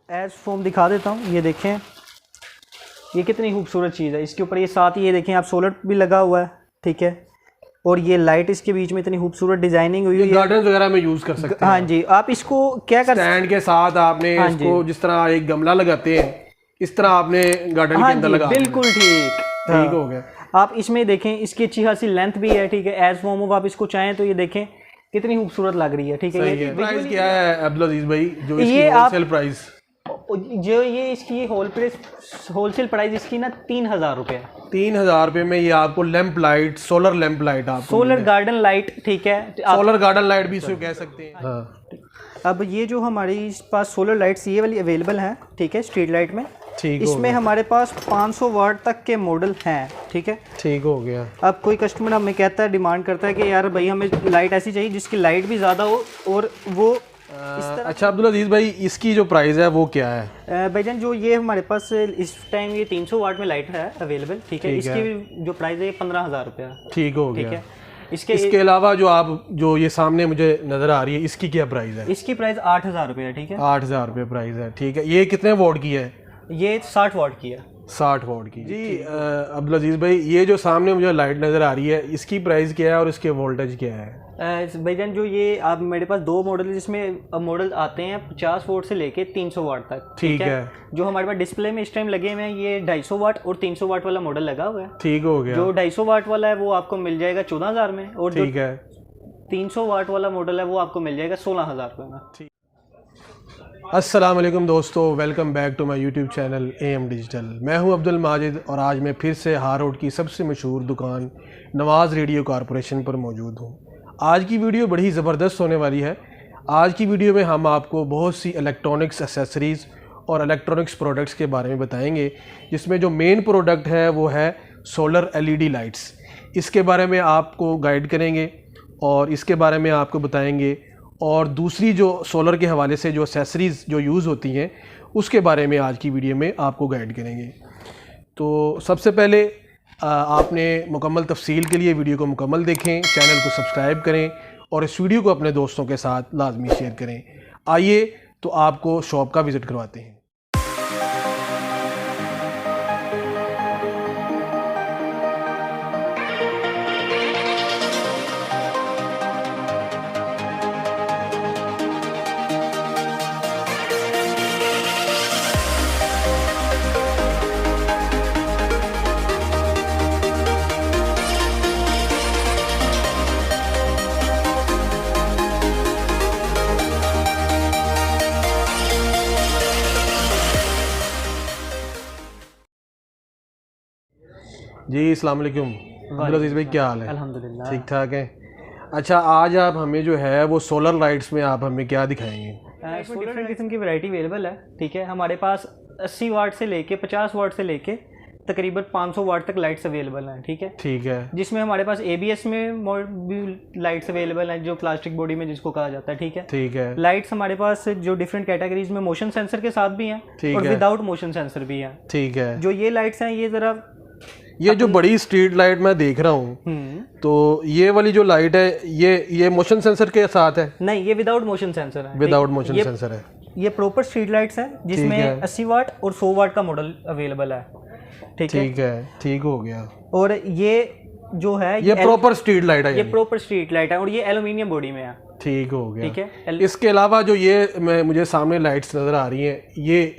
As foam दिखा देता हूँ। ये देखें, ये कितनी खूबसूरत चीज़ है। इसके ऊपर ये साथ ही ये देखें आप सोलर भी लगा हुआ है, ठीक है। और ये लाइट इसके बीच में इतनी खूबसूरत डिजाइनिंग हुई है, गार्डन वगैरह में यूज कर सकते हैं। हाँ जी, आप इसको क्या कर स्टैंड के साथ आपने इसको जिस तरह एक गमला लगाते हैं इस तरह आपने गार्डन के अंदर लगा। बिल्कुल ठीक, ठीक हो गया। आप इसमें देखें, इसकी अच्छी खासी लेंथ भी है, ठीक है। एज फोम आप इसको चाहें तो ये देखें कितनी खूबसूरत लग रही है, ठीक है। ये प्राइस क्या है अब्दुल अजीज भाई, जो इसकी होलसेल प्राइस? जो ये इसकी होलसेल प्राइस इसकी ना 3000 रुपये। 3000 रुपये में ये आपको lamp light, solar lamp light, आप सोलर गार्डन लाइट, ठीक है। सोलर गार्डन लाइट भी इसको कह सकते हैं। हाँ। अब ये जो हमारे पास सोलर लाइट्स ये वाली अवेलेबल हैं, ठीक है, स्ट्रीट लाइट में। ठीक, इसमें हमारे पास 500 वाट तक के मॉडल हैं, ठीक है। ठीक हो गया। अब कोई कस्टमर हमें कहता है, डिमांड करता है कि यार भाई हमें लाइट ऐसी चाहिए जिसकी लाइट भी ज़्यादा हो और वो अच्छा अब्दुल अजीज भाई, इसकी जो प्राइस है वो क्या है? भाईजान जो ये हमारे पास इस टाइम ये 300 वाट में लाइट है अवेलेबल, ठीक है। इसकी जो प्राइस है 15,000 रुपया। ठीक हो गया। ठीक है। इसके अलावा जो ये सामने मुझे नजर आ रही है, इसकी क्या प्राइस है? इसकी प्राइस 8,000 रुपये, ठीक है। 8,000 रुपये प्राइस है, ठीक है। ये कितने वोट की है? ये 60 वाट की है। 60 वोट की जी। अब्दुल अजीज भाई, ये जो सामने मुझे लाइट नज़र आ रही है इसकी प्राइस क्या है और इसके वोल्टेज क्या है? भाईजान जो ये आप मेरे पास दो मॉडल है, जिसमें मॉडल आते हैं 50 वोट से लेके 300 वाट तक, ठीक है। जो हमारे पास डिस्प्ले में इस टाइम लगे हुए हैं ये 250 वाट और 300 वाट वाला मॉडल लगा हुआ है। ठीक हो गया। जो 250 वाट वाला है वो आपको मिल जाएगा 14,000 में, और ठीक है 300 वाट वाला मॉडल है वो आपको मिल जाएगा 16,000 रुपये में। अस्सलाम वालेकुम दोस्तों, welcome back to my YouTube channel AM digital. मैं हूं अब्दुल माजिद और आज मैं फिर से हार रोड की सबसे मशहूर दुकान नवाज़ रेडियो कॉरपोरेशन पर मौजूद हूं। आज की वीडियो बड़ी ज़बरदस्त होने वाली है। आज की वीडियो में हम आपको बहुत सी इलेक्ट्रॉनिक्स एक्सेसरीज़ और इलेक्ट्रॉनिक्स प्रोडक्ट्स के बारे में बताएंगे, जिसमें जो मेन प्रोडक्ट है वो है सोलर LED लाइट्स। इसके बारे में आपको गाइड करेंगे और इसके बारे में आपको बताएंगे, और दूसरी जो सोलर के हवाले से जो एक्सेसरीज़ जो यूज़ होती हैं उसके बारे में आज की वीडियो में आपको गाइड करेंगे। तो सबसे पहले आपने मुकम्मल तफसील के लिए वीडियो को मुकम्मल देखें, चैनल को सब्सक्राइब करें और इस वीडियो को अपने दोस्तों के साथ लाजमी शेयर करें। आइए तो आपको शॉप का विज़िट करवाते हैं। जी अस्सलाम वालेकुम अब्दुल अजीज भाई, क्या हाल है? अल्हम्दुलिल्लाह ठीक ठाक है। अच्छा, आज आप हमें जो है वो सोलर लाइट्स में आप हमें क्या दिखाएंगे? डिफरेंट किस्म की वैरायटी अवेलेबल है, ठीक है। हमारे पास 80 वाट से लेके 50 वाट से लेके तकरीबन 500 वाट तक लाइट्स अवेलेबल हैं, ठीक है। ठीक है। जिसमें हमारे पास ABS में भी लाइट्स अवेलेबल हैं, जो प्लास्टिक बॉडी में जिसको कहा जाता है, ठीक है। ठीक है। लाइट्स हमारे पास जो डिफरेंट कैटेगरीज में मोशन सेंसर के साथ भी हैं और विदाउट मोशन सेंसर भी हैं। ठीक है। जो ये लाइट्स हैं ये ज़रा, ये जो बड़ी स्ट्रीट लाइट मैं देख रहा हूँ, तो ये वाली जो लाइट है ये मोशन सेंसर के साथ है? नहीं, ये विदाउट मोशन सेंसर है। विदाउट मोशन सेंसर है। ये प्रॉपर स्ट्रीट लाइट्स हैं जिसमें 80 वाट और 100 वाट का मॉडल अवेलेबल है, ठीक है। ठीक है, ठीक हो गया। और ये जो है ये प्रॉपर स्ट्रीट लाइट है? ये प्रॉपर स्ट्रीट लाइट है और ये एल्यूमिनियम बॉडी में है। ठीक हो गया, ठीक है। इसके अलावा जो ये मुझे सामने लाइट्स नजर आ रही हैं,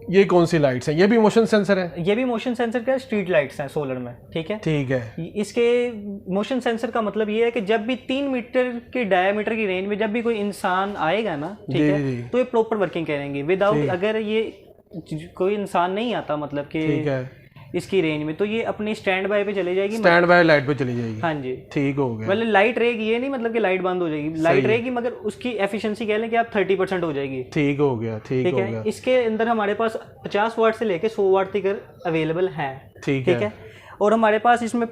ये कौन सी लाइट्स हैं? ये भी मोशन सेंसर है? ये भी मोशन सेंसर का स्ट्रीट लाइट्स हैं सोलर में, ठीक है। ठीक है। इसके मोशन सेंसर का मतलब ये है कि जब भी 3 मीटर के डायमीटर की रेंज में जब भी कोई इंसान आएगा ना, ठीक है, तो ये प्रॉपर वर्किंग करेंगे। विदाउट अगर ये कोई इंसान नहीं आता, मतलब कि ठीक है, इसकी रेंज में, तो ये अपनी स्टैंड बाय पे चली जाएगी, स्टैंड बाय लाइट पे चली जाएगी। हाँ जी, ठीक हो गया। मतलब लाइट रहेगी, ये नहीं मतलब कि लाइट बंद हो जाएगी, लाइट रहेगी मगर उसकी एफिशिएंसी कह लें कि आप 30% हो जाएगी। ठीक हो गया, ठीक हो गया। इसके अंदर हमारे पास 50 वाट से लेके 100 वाट तक अवेलेबल है, ठीक है। और हमारे पास इसमें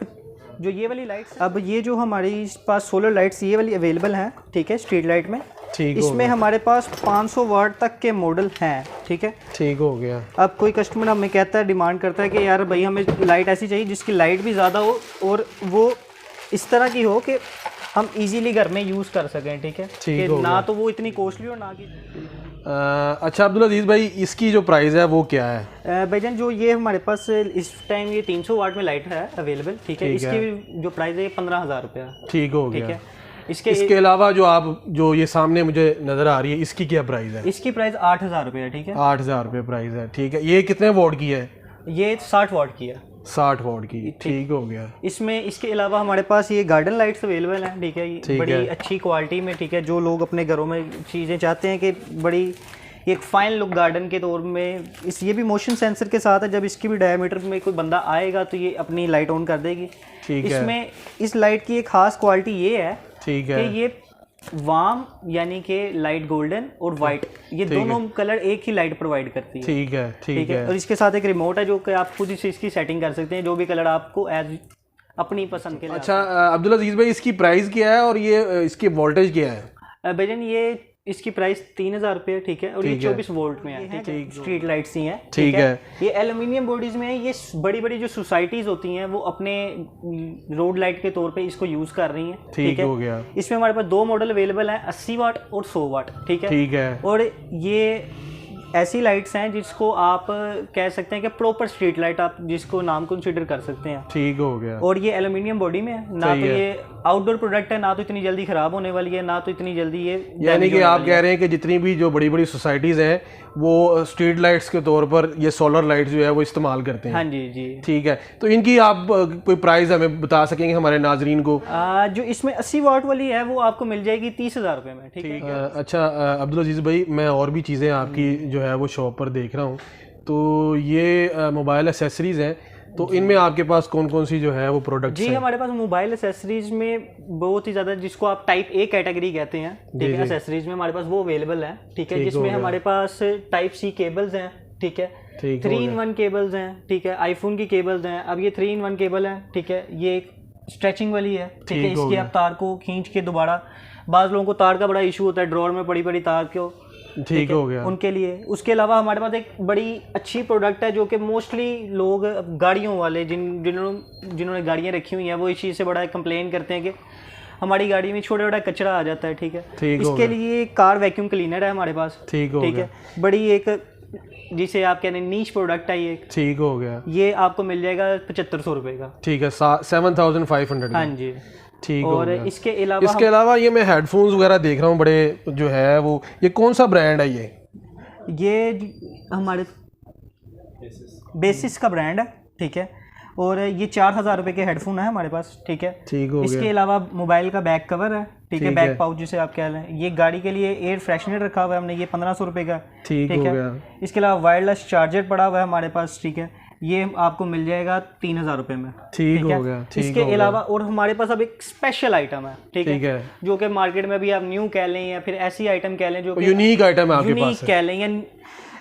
जो ये वाली लाइट्स, अब ये जो हमारे पास सोलर लाइट्स ये वाली अवेलेबल हैं, ठीक है, स्ट्रीट लाइट में। इसमें हमारे पास 500 वाट तक के मॉडल हैं, ठीक है। ठीक हो गया। अब कोई कस्टमर हमें कहता है, डिमांड करता है कि यार भाई हमें लाइट ऐसी चाहिए जिसकी लाइट भी ज़्यादा हो और वो इस तरह की हो कि हम इजीली घर में यूज़ कर सकें, ठीक है। कि ना तो वो इतनी कॉस्टली हो ना कि अच्छा अब्दुल अजीज़ भाई, इसकी जो प्राइस है वो क्या है? भाईजान जो ये हमारे पास इस टाइम ये 300 वाट में लाइट है अवेलेबल, ठीक है। इसकी जो प्राइस है 15,000 रुपया। ठीक हो गया। ठीक है। इसके अलावा जो ये सामने मुझे नज़र आ रही है, इसकी क्या प्राइस है? इसकी प्राइस 8,000 रुपया। ठीक है, 8,000 रुपये प्राइस है। ठीक है, ये कितने वोट की है? ये 60 वाट की है। 60 वोट की। ठीक हो गया। इसमें इसके अलावा हमारे पास ये गार्डन लाइट्स अवेलेबल हैं, ठीक है, बड़ी अच्छी क्वालिटी में, ठीक है। जो लोग अपने घरों में चीज़ें चाहते हैं कि बड़ी एक फाइन लुक गार्डन के तौर में, ये भी मोशन सेंसर के साथ है। जब इसकी भी डायमीटर में कोई बंदा आएगा तो ये अपनी लाइट ऑन कर देगी। ठीक है। इसमें इस लाइट की एक खास क्वालिटी ये है, ठीक है, कि ये वार्म यानी कि लाइट गोल्डन और वाइट, ये दोनों कलर एक ही लाइट प्रोवाइड करती है। ठीक है, ठीक है। और इसके साथ एक रिमोट है जो कि आप खुद से इसकी सेटिंग कर सकते हैं, जो भी कलर आपको एज अपनी पसंद के लिए। अच्छा अब्दुल अजीज़ भाई, इसकी प्राइस क्या है और ये इसकी वोल्टेज क्या है? भैया ये इसकी प्राइस 3,000 रुपये, ठीक है। और ये 24 वोल्ट में है, ठीक है। स्ट्रीट लाइट्स ही हैं, ठीक है। ये एल्युमिनियम बॉडीज में है। ये बड़ी बड़ी जो सोसाइटीज होती हैं वो अपने रोड लाइट के तौर पे इसको यूज कर रही हैं, ठीक है। हो गया। इसमें हमारे पास 2 मॉडल अवेलेबल हैं, 80 वाट और 100 वाट, ठीक है, ठीक है। और ये ऐसी लाइट्स हैं जिसको आप कह सकते हैं कि प्रॉपर स्ट्रीट लाइट आप जिसको नाम कंसीडर कर सकते हैं। ठीक हो गया। और ये एल्युमिनियम बॉडी में है, ना तो ये आउटडोर प्रोडक्ट है, ना तो इतनी जल्दी खराब होने वाली है, ना तो इतनी जल्दी ये, यानी कि आप कह रहे हैं कि जितनी भी जो बड़ी बड़ी सोसाइटीज़ हैं वो स्ट्रीट लाइट्स के तौर पर ये सोलर लाइट जो है वो इस्तेमाल करते हैं। हाँ जी जी, ठीक है। तो इनकी आप कोई प्राइस हमें बता सकेंगे हमारे नाजरीन को? जो इसमें 80 वाट वाली है वो आपको मिल जाएगी 30,000 रुपये में, ठीक है। अच्छा अब्दुल अजीज़ भाई, मैं और भी चीज़ें आपकी जो है वो शॉप पर देख रहा हूँ, तो ये मोबाइल एसेसरीज़ हैं, तो इनमें आपके पास कौन कौन सी जो है वो प्रोडक्ट्स हैं? जी हमारे पास मोबाइल एसेसरीज में बहुत ही ज़्यादा, जिसको आप टाइप ए कैटेगरी कहते हैं, ठीक है, एसेसरीज में हमारे पास वो अवेलेबल है, ठीक है। जिसमें हमारे पास टाइप सी केबल्स हैं, ठीक है, 3-in-1 केबल्स हैं, ठीक है। आईफोन की केबल्स हैं। अब ये 3-in-1 केबल है, ठीक है। ये एक स्ट्रेचिंग वाली है, ठीक है। इसकी आप तार को खींच के दोबारा, बाज़ लोगों को तार का बड़ा इशू होता है, ड्रॉअर में बड़ी बड़ी तार को, ठीक हो गया, उनके लिए। उसके अलावा हमारे पास एक बड़ी अच्छी प्रोडक्ट है जो कि मोस्टली लोग गाड़ियों वाले जिन्होंने गाड़ियाँ रखी हुई हैं वो इस चीज़ से बड़ा कंप्लेन करते हैं कि हमारी गाड़ी में छोटा छोटा कचरा आ जाता है, ठीक है। इसके लिए कार वैक्यूम क्लीनर है हमारे पास, ठीक है। बड़ी एक जिसे आप कहते हैं नीच प्रोडक्ट है ये, ठीक हो गया। ये आपको मिल जाएगा 7500 रुपये का, ठीक है, 7500। हाँ जी, ठीक। और इसके अलावा ये मैं हेडफोन्स वगैरह देख रहा हूँ, बड़े जो है वो, ये कौन सा ब्रांड है? ये हमारे बेसिस का ब्रांड है, ठीक है। और ये 4,000 रुपये के हेडफोन है हमारे पास, ठीक है, ठीक हो गया। इसके अलावा मोबाइल का बैक कवर है, ठीक है, बैक पाउच जिसे आप कह रहे हैं। ये गाड़ी के लिए एयर फ्रेशनर रखा हुआ है हमने, ये 1500 रुपये का, ठीक है। इसके अलावा वायरलेस चार्जर पड़ा हुआ है हमारे पास, ठीक है। ये आपको मिल जाएगा 3,000 रुपये में, ठीक हो गया। इसके अलावा और हमारे पास अब एक स्पेशल आइटम है, ठीक है, जो कि मार्केट में भी आप न्यू कह लें या फिर ऐसी आइटम कह लें जो यूनिक आइटम है आपके पास, यूनिक कह लें या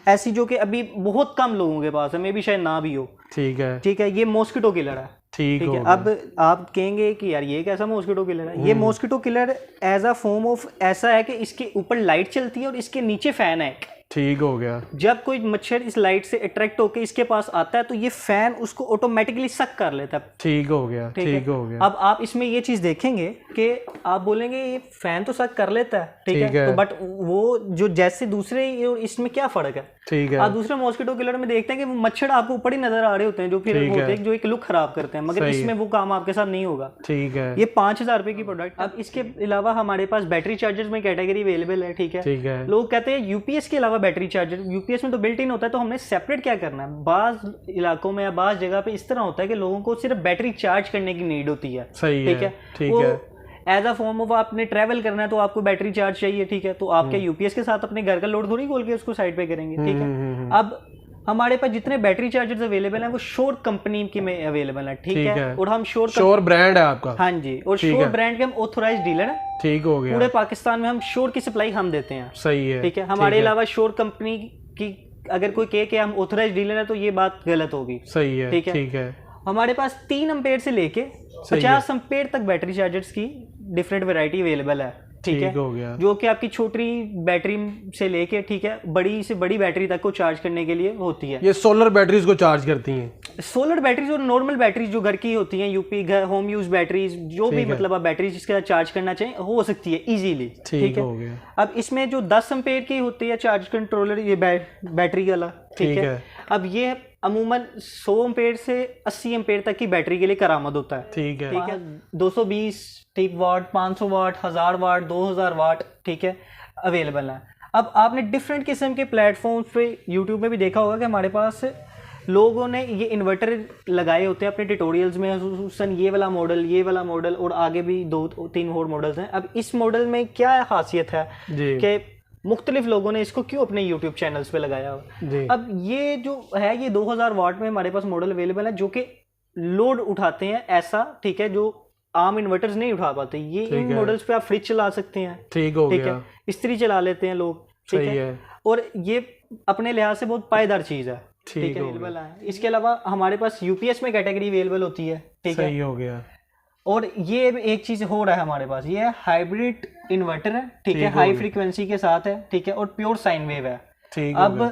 ऐसी जो कि अभी बहुत कम लोगों के पास है, मे भी शायद ना भी हो, ठीक है, ठीक है। ये मॉस्किटो किलर है, ठीक है। अब आप कहेंगे कि यार ये कैसा मॉस्किटो किलर है? ये mosquito killer as a form of ऐसा है कि इसके ऊपर लाइट चलती है और इसके नीचे फैन है, ठीक हो गया। जब कोई मच्छर इस लाइट से अट्रैक्ट होकर इसके पास आता है तो ये फैन उसको ऑटोमेटिकली सक कर लेता है, ठीक हो गया, ठीक हो गया। अब आप इसमें ये चीज देखेंगे कि आप बोलेंगे ये फैन तो सक कर लेता है, ठीक है, तो बट वो जो जैसे दूसरे इसमें क्या फर्क है, ठीक है। आप दूसरे मॉस्किटो किलर में देखते हैं कि मच्छर आपको ऊपर ही नजर आ रहे होते हैं जो फिर होते हैं जो एक लुक खराब करते हैं, मगर इसमें वो काम आपके साथ नहीं होगा, ठीक है। ये 5,000 रुपए की प्रोडक्ट। अब इसके अलावा हमारे पास बैटरी चार्जर्स में कैटेगरी अवेलेबल है, ठीक है। लोग कहते हैं यूपीएस के अलावा बैटरी चार्जर, यूपीएस में तो बिल्ट इन होता है, तो हमने सेपरेट क्या करना है? बाज इलाकों में या बाज जगह पे इस तरह होता है कि लोगों को सिर्फ बैटरी चार्ज करने की नीड होती है, ठीक है, ठीक है। एज अ फॉर्म ऑफ आपने ट्रैवल करना है तो आपको बैटरी चार्ज चाहिए, ठीक है, तो आपके यूपीएस के साथ अपने घर का लोड थोड़ी खोल के उसको साइड पे करेंगे, ठीक है। अब हमारे पास जितने बैटरी चार्जर्स अवेलेबल हैं वो शोर कंपनी की में अवेलेबल है, ठीक है। और हम शोर ब्रांड है आपका, हाँ जी, और शोर ब्रांड के हम ऑथोराइज्ड डीलर है, ठीक हो गया। पूरे पाकिस्तान में हम शोर की सप्लाई हम देते हैं, सही है, ठीक है। हमारे अलावा शोर कंपनी की अगर कोई कहे कि हम ऑथोराइज्ड डीलर है तो ये बात गलत होगी, सही है, ठीक है। हमारे पास 3 एम्पेयर से लेके 50 एम्पेयर तक बैटरी चार्जर्स की डिफरेंट वैरायटी अवेलेबल है, ठीक है, हो गया। जो कि आपकी छोटी बैटरी से लेके, ठीक है, बड़ी से बड़ी बैटरी तक को चार्ज करने के लिए होती है। ये सोलर बैटरीज को चार्ज करती हैं, सोलर बैटरीज और नॉर्मल बैटरीज जो घर की होती हैं, यूपी घर होम यूज बैटरीज, जो भी मतलब आप बैटरीज जिसके साथ चार्ज करना चाहें हो सकती है इजीली। ठीक है, हो गया। अब इसमें जो 10 एम्पेयर की होती है चार्ज कंट्रोलर, ये बैटरी वाला, ठीक है। अब ये अमूमन 100 एम्पेयर से 80 एम्पेयर तक की बैटरी के लिए करामद होता है। ठीक है, 220 ठीक वाट, 500 वाट, 1000 वाट, 2000 वाट, ठीक है, अवेलेबल है। अब आपने डिफरेंट किस्म के प्लेटफॉर्म्स पे यूट्यूब में भी देखा होगा कि हमारे पास लोगों ने ये इन्वर्टर लगाए होते हैं अपने ट्यूटोरियल्स में, हुसैन ये वाला मॉडल, ये वाला मॉडल, और आगे भी 2-3 और मॉडल्स हैं। अब इस मॉडल में क्या खासियत है कि मुख्तलिफ लोगों ने इसको क्यों अपने यूट्यूब चैनल्स पे लगाया हो। अब ये जो है ये 2000 वाट में हमारे पास मॉडल अवेलेबल है जो कि लोड उठाते हैं ऐसा, ठीक है, जो आम इन्वर्टर्स नहीं उठा पाते। ये इन मॉडल्स पे आप फ्रिज चला सकते हैं, ठीक है, इस्त्री चला लेते हैं लोग, ठीक है, और ये अपने लिहाज से बहुत पायदार चीज़ है, ठीक है, अवेलेबल है। इसके अलावा हमारे पास यूपीएस में कैटेगरी अवेलेबल होती है, ठीक है, सही हो गया। और ये एक चीज़ हो रहा है हमारे पास, ये हाइब्रिड इन्वर्टर है, ठीक है, हाई फ्रीक्वेंसी के साथ है, ठीक है, और प्योर साइन वेव है। अब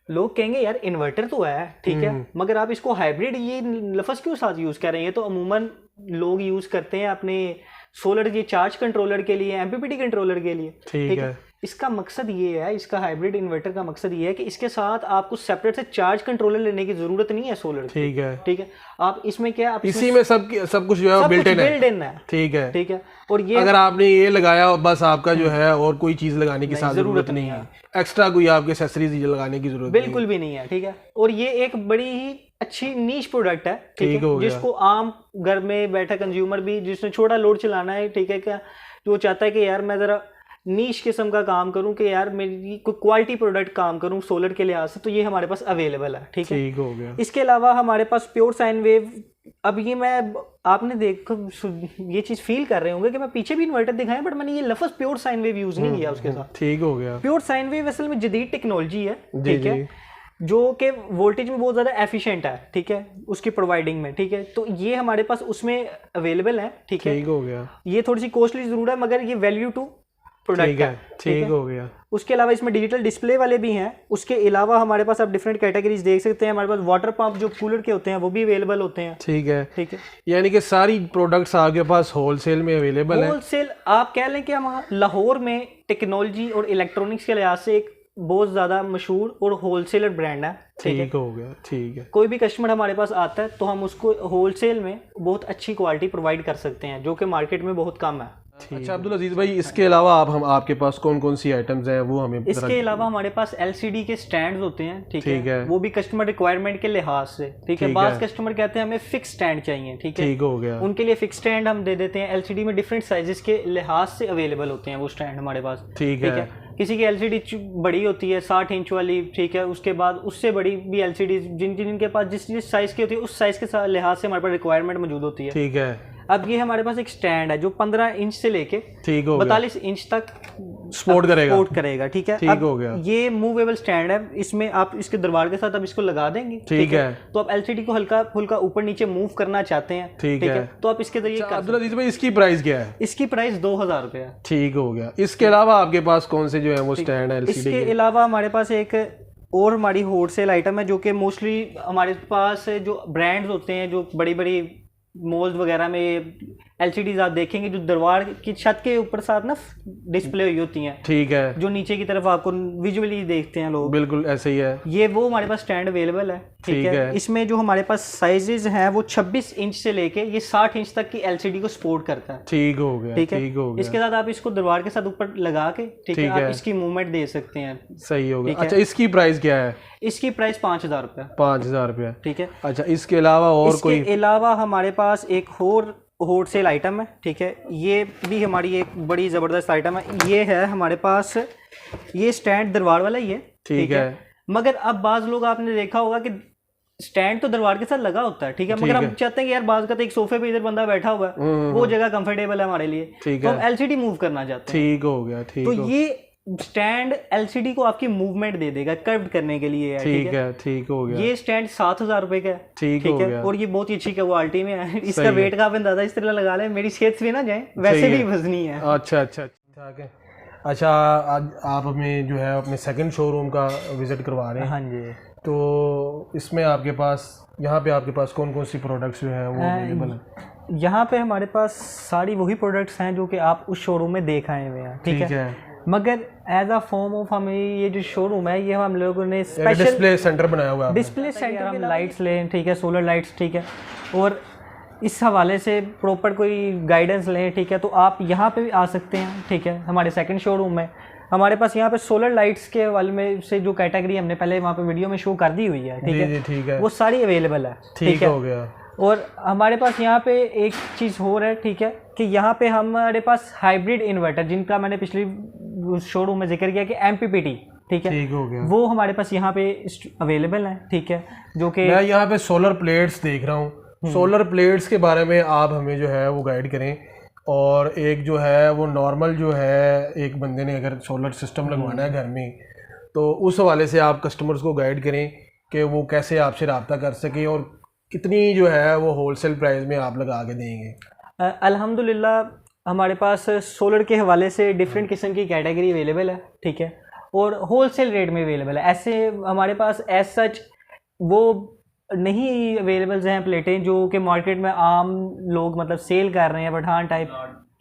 लोग कहेंगे यार इन्वर्टर तो है, ठीक है, मगर आप इसको हाइब्रिड ये लफ्ज़ क्यों साथ यूज़ कर रहे हैं? ये तो अमूमन लोग यूज़ करते हैं अपने सोलर के चार्ज कंट्रोलर के लिए, एमपीपीटी कंट्रोलर के लिए, ठीक है। इसका मकसद ये है, इसका हाइब्रिड इन्वर्टर का मकसद ये है कि इसके साथ आपको सेपरेट से चार्ज कंट्रोलर लेने की जरूरत नहीं है सोलर, ठीक है, ठीक है। आप इसमें क्या, आप इसी में सब कुछ जो है बिल्ट इन है, ठीक है, ठीक है। और ये अगर आपने ये लगाया बस आपका जो है और कोई चीज लगाने की जरूरत नहीं है, एक्स्ट्रा कोई आपके एक्सेसरीज लगाने की जरूरत बिल्कुल भी नहीं है, ठीक है। और ये एक बड़ी ही अच्छी नीश प्रोडक्ट है, ठीक है, जिसको आम घर में बैठा कंज्यूमर भी, जिसने छोटा लोड चलाना है, ठीक है, क्या जो चाहता है कि यार मैं जरा नीश किस्म का काम करूं, कि यार मेरी कोई क्वालिटी प्रोडक्ट काम करूं सोलर के लिहाज से, तो ये हमारे पास अवेलेबल है, ठीक है, ठीक हो गया। इसके अलावा हमारे पास प्योर साइन वेव, अब ये मैं आपने देख ये चीज़ फील कर रहे होंगे कि मैं पीछे भी इन्वर्टर दिखाया, बट मैंने ये लफ्ज़ प्योर साइन वेव यूज़ नहीं किया उसके साथ, ठीक हो गया। प्योर साइन वेव असल में जदीद टेक्नोलॉजी है, ठीक है, जो कि वोल्टेज में बहुत ज़्यादा एफिशिएंट है, ठीक है, उसकी प्रोवाइडिंग में, ठीक है, तो ये हमारे पास उसमें अवेलेबल है, ठीक है, ठीक हो गया। ये थोड़ी सी कॉस्टली ज़रूर है मगर ये वैल्यू टू प्रोडक्ट है, ठीक हो गया। उसके अलावा इसमें डिजिटल डिस्प्ले वाले भी हैं। उसके अलावा हमारे पास आप डिफरेंट कैटेगरीज देख सकते हैं, हमारे पास वाटर पंप जो कूलर के होते हैं वो भी अवेलेबल होते हैं, ठीक है, ठीक है। यानी कि सारी प्रोडक्ट्स आपके पास होलसेल में अवेलेबल है। होलसेल आप कह लें कि हम लाहौर में टेक्नोलॉजी और इलेक्ट्रॉनिक्स के लिहाज से एक बहुत ज़्यादा मशहूर और होलसेलर ब्रांड है, ठीक हो गया, ठीक है। कोई भी कस्टमर हमारे पास आता है तो हम उसको होलसेल में बहुत अच्छी क्वालिटी प्रोवाइड कर सकते हैं, जो कि मार्केट में बहुत कम है। अच्छा अब्दुल अजीज भाई, इसके अलावा आपके पास कौन कौन सी आइटम्स हैं वो हमें इसके अलावा हमारे पास LCD के स्टैंड्स होते हैं, ठीक है, वो भी कस्टमर रिक्वायरमेंट के लिहाज से, ठीक है। बाज़ कस्टमर कहते हैं हमें फिक्स स्टैंड चाहिए, ठीक है, ठीक हो गया, उनके लिए फिक्स स्टैंड हम दे देते हैं। LCD में डिफरेंट साइजेस के लिहाज से अवेलेबल होते हैं वो स्टैंड हमारे पास, ठीक है। किसी की LCD बड़ी होती है 60 इंच वाली, ठीक है, उसके बाद उससे बड़ी भी LCD जिनके पास जिस साइज़ की होती है उस साइज़ के लिहाज से हमारे पास रिक्वायरमेंट मौजूद होती है, ठीक है। अब ये हमारे पास एक स्टैंड है जो 15 इंच से लेके 42 इंच तक सपोर्ट करेगा, ठीक है, ठीक हो गया। ये मूवेबल स्टैंड है, इसमें आप इसके दरबार के साथ अब इसको लगा देंगे, ठीक है, तो आप LCD को हल्का फुल्का ऊपर नीचे मूव करना चाहते हैं, ठीक है, तो आप इसके जरिए अब्दुल अजीज भाई इसकी प्राइस क्या है? इसकी प्राइस 2000 रुपये है, ठीक हो गया। इसके अलावा आपके पास कौन से जो है वो स्टैंड है LCD इसके अलावा हमारे पास एक और हमारी होलसेल आइटम है जो कि मोस्टली हमारे पास जो ब्रांड्स होते हैं, जो बड़ी बड़ी मॉल्स वगैरह में LCDs आप देखेंगे जो दरबार की छत के ऊपर साथ ना डिस्प्ले हुई होती हैं, ठीक है, जो नीचे की तरफ आपको विजुअली देखते हैं लोग, बिल्कुल ऐसे ही है। ये वो हमारे पास स्टैंड अवेलेबल है, ठीक है। इसमें जो हमारे पास साइजेस हैं वो 26 इंच से लेके ये 60 इंच तक की LCD को सपोर्ट करता है, ठीक हो गया, ठीक है, ठीक हो गया। इसके साथ आप इसको दरबार के साथ ऊपर लगा के, ठीक है, आप इसकी मूवमेंट दे सकते हैं, सही हो गया। अच्छा इसकी प्राइस क्या है? इसकी प्राइस 5000 रुपये, 5000 रुपये, ठीक है। अच्छा इसके अलावा और कोई? इसके अलावा हमारे पास एक और होलसेल आइटम है, ठीक है, ये भी हमारी एक बड़ी ज़बरदस्त आइटम है। ये है हमारे पास ये स्टैंड दरबार वाला ही है, ठीक है, मगर अब बाज़ लोग आपने देखा होगा कि स्टैंड तो दरबार के साथ लगा होता है, ठीक है, मगर हम चाहते हैं कि यार बाज़ का तो एक सोफे पे इधर बंदा बैठा हुआ है, वो जगह कंफर्टेबल है हमारे लिए, तो हम LCD मूव करना चाहते हैं, ठीक हो गया, ठीक। तो ये स्टैंड LCD को आपकी मूवमेंट दे देगा कर्व करने के लिए, ठीक है, ठीक हो गया। ये स्टैंड 7000 रुपए का है, ठीक हो गया, और ये बहुत ही अच्छी क्वालिटी में है। इसका वेट का आप अंदाजा इस तरह लगा लें, मेरी सेहत भी ना जाए, वैसे भी वजनी है। अच्छा अच्छा, ठीक है। अच्छा, आज आप हमें जो है अपने सेकंड शोरूम का विज़िट करवा रहे हैं। हाँ जी। तो इसमें आपके पास, यहाँ पे आपके पास कौन कौन सी प्रोडक्ट्स जो है वो अवेलेबल हैं? यहाँ पे हमारे पास सारी वही प्रोडक्ट्स हैं जो कि आप उस शोरूम में देख आए हुए हैं, ठीक है। मगर एज अ फॉर्म ऑफ हमें ये जो शोरूम है, ये हम लोगों ने स्पेशल डिस्प्ले सेंटर बनाया हुआ है। डिस्प्ले सेंटर हम लाइट्स लें, ठीक है, सोलर लाइट्स, ठीक है, और इस हवाले से प्रॉपर कोई गाइडेंस लें, ठीक है, तो आप यहाँ पे भी आ सकते हैं, ठीक है। हमारे सेकंड शोरूम में हमारे पास यहाँ पे सोलर लाइट्स के हवाले में से जो कैटेगरी हमने पहले वहाँ पे वीडियो में शो कर दी हुई है, ठीक है, वो सारी अवेलेबल है, ठीक है, हो गया। और हमारे पास यहाँ पे एक चीज़ हो रहा है, ठीक है, कि यहाँ पे हमारे पास हाइब्रिड इन्वर्टर, जिनका मैंने पिछली शोरूम में जिक्र किया कि MPPT, ठीक है, ठीक हो गया, वो हमारे पास यहाँ पे अवेलेबल है, ठीक है। जो कि मैं यहाँ पे सोलर प्लेट्स देख रहा हूँ। सोलर प्लेट्स के बारे में आप हमें जो है वो गाइड करें। और एक जो है वो नॉर्मल जो है, एक बंदे ने अगर सोलर सिस्टम लगवाना है घर में, तो उस हवाले से आप कस्टमर्स को गाइड करें कि वो कैसे आपसे रब्ता कर सकें और कितनी जो है वो होलसेल प्राइस में आप लगा के देंगे। अल्हम्दुलिल्लाह हमारे पास सोलर के हवाले से डिफरेंट किस्म की कैटेगरी अवेलेबल है, ठीक है, और होलसेल रेट में अवेलेबल है। ऐसे हमारे पास एज सच वो नहीं अवेलेबल हैं प्लेटें जो कि मार्केट में आम लोग मतलब सेल कर रहे हैं, पठान टाइप,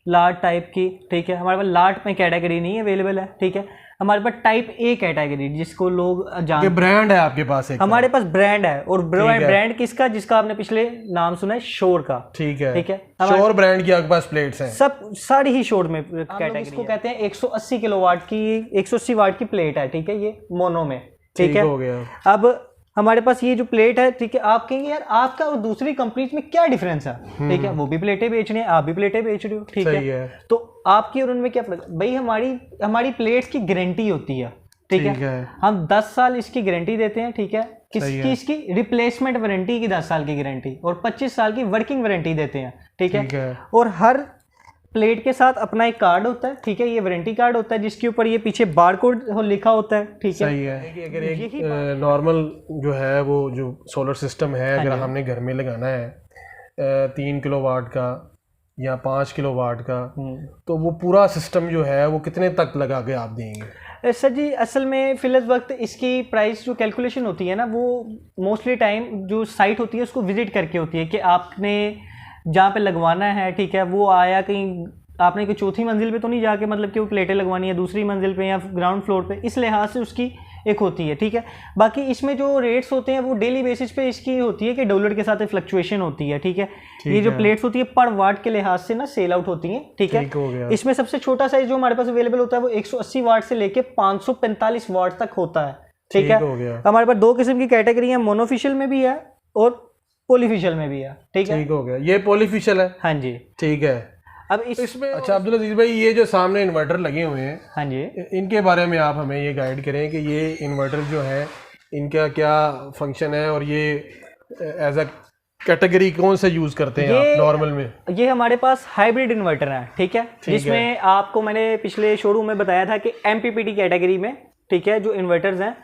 लाट टाइप की, ठीक है। हमारे पास लाट में कैटेगरी नहीं अवेलेबल है, ठीक है। हमारे पास टाइप ए कैटेगरी जिसको लोग जानते हैं, ब्रांड है आपके पास एक, हमारे पास ब्रांड है। और ब्रांड किसका? जिसका आपने पिछले नाम सुना है, शोर का, ठीक है, ठीक है। शोर ब्रांड की आपके पास प्लेट्स हैं, सब सारी ही शोर में कैटेगरी। इसको कहते हैं 180 किलोवाट की, 180 वाट की प्लेट है, ठीक है, ये मोनो में, ठीक है, हो गया। अब हमारे पास ये जो प्लेट है, ठीक है, आप कहेंगे यार आपका और दूसरी कंपनी में क्या डिफरेंस है, ठीक है, वो भी प्लेटें बेच रहे हैं, आप भी प्लेटें बेच रहे हो, ठीक है, तो आपकी और उनमें क्या फर्क? भाई हमारी प्लेट्स की गारंटी होती है, ठीक है, हम 10 साल इसकी गारंटी देते हैं, ठीक है, किसकी? इसकी रिप्लेसमेंट वारंटी की 10 साल की गारंटी और 25 साल की वर्किंग वारंटी देते हैं, ठीक है। और हर प्लेट के साथ अपना एक कार्ड होता है, ठीक है, ये वारंटी कार्ड होता है जिसके ऊपर ये पीछे बारकोड लिखा होता है, ठीक है। सही है कि अगर एक नॉर्मल जो है वो जो सोलर सिस्टम है, अगर हमने घर में लगाना है 3 किलोवाट का या 5 किलोवाट का, तो वो पूरा सिस्टम जो है वो कितने तक लगा के आप देंगे? सर जी, असल में फिलहाल वक्त इसकी प्राइस जो कैलकुलेशन होती है ना, वो मोस्टली टाइम जो साइट होती है उसको विजिट करके होती है कि आपने जहाँ पे लगवाना है, ठीक है, वो आया कहीं आपने कोई चौथी मंजिल पे तो नहीं जाके मतलब कि वो प्लेटें लगवानी है दूसरी मंजिल पे या ग्राउंड फ्लोर पे, इस लिहाज से उसकी एक होती है, ठीक है। बाकी इसमें जो रेट्स होते हैं वो डेली बेसिस पे इसकी होती है कि डॉलर के साथ फ्लक्चुएशन होती है, ठीक है। ये जो प्लेट्स होती है पर वाट के लिहाज से ना सेल आउट होती हैं, ठीक है। इसमें सबसे छोटा साइज जो हमारे पास अवेलेबल होता है वो 180 वाट से लेके 545 वाट तक होता है, ठीक है। हमारे पास 2 किस्म की कैटेगरी है, मोनोफिशियल में भी है और पॉलीफिशियल में भी है, ठीक है। ठीक हो गया, ये पॉलीफिशियल है, हाँ जी, ठीक है। अब इसमें अच्छा अब्दुल अजीज भाई, ये जो सामने इन्वर्टर लगे हुए हैं, हाँ जी, इनके बारे में आप हमें ये गाइड करें कि ये इन्वर्टर जो है इनका क्या फंक्शन है और ये एज अ कैटेगरी कौन सा यूज करते हैं आप नॉर्मल में? ये हमारे पास हाइब्रिड इन्वर्टर है, ठीक है, जिसमें आपको मैंने पिछले शोरूम में बताया था कि MPPT कैटेगरी में, ठीक है, जो इन्वर्टर्स हैं,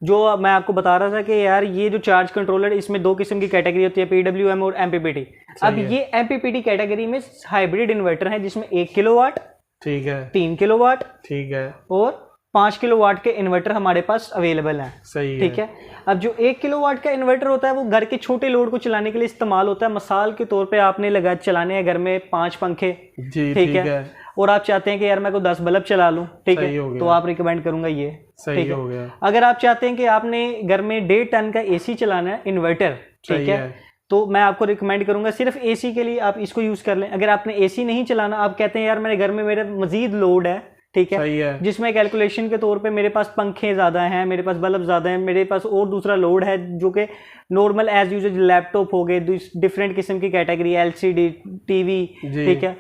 जो मैं आपको बता रहा था कि यार ये जो चार्ज कंट्रोलर, इसमें 2 किस्म की कैटेगरी होती है, PWM और MPPT। अब ये MPPT कैटेगरी में हाइब्रिड इन्वर्टर है जिसमें 1 किलोवाट, ठीक है, 3 किलोवाट, ठीक है, और 5 किलोवाट के इन्वर्टर हमारे पास अवेलेबल हैं, सही है, ठीक है। अब जो 1 किलोवाट का इन्वर्टर होता है वो घर के छोटे लोड को चलाने के लिए इस्तेमाल होता है। मिसाल के तौर पे आपने लगा चलाने हैं घर में 5 पंखे, ठीक है, और आप चाहते हैं कि यार मैं को 10 बल्ब चला लूं, ठीक है, तो आप रिकमेंड करूंगा ये, सही हो गया। अगर आप चाहते हैं कि आपने घर में 1.5 टन का AC चलाना है इन्वर्टर, ठीक है, तो मैं आपको रिकमेंड करूंगा सिर्फ AC के लिए आप इसको यूज कर लें। अगर आपने AC नहीं चलाना, आप कहते हैं यार मेरे घर में मेरा मजीद लोड है, ठीक है, जिसमें कैलकुलेशन के तौर पे मेरे पास पंखे ज़्यादा हैं, मेरे पास बल्ब ज़्यादा हैं, मेरे पास और दूसरा लोड है जो कि नॉर्मल एज यूज लैपटॉप हो गए, डिफरेंट किस्म की कैटेगरी, LCD TV, ठीक है,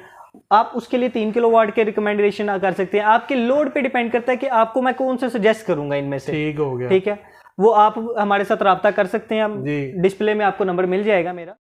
आप उसके लिए 3 किलोवाट के रिकमेंडेशन कर सकते हैं। आपके लोड पे डिपेंड करता है कि आपको मैं कौन सा सजेस्ट करूंगा इनमें से, ठीक हो गया, ठीक है। वो आप हमारे साथ रब्ता कर सकते हैं, डिस्प्ले में आपको नंबर मिल जाएगा मेरा।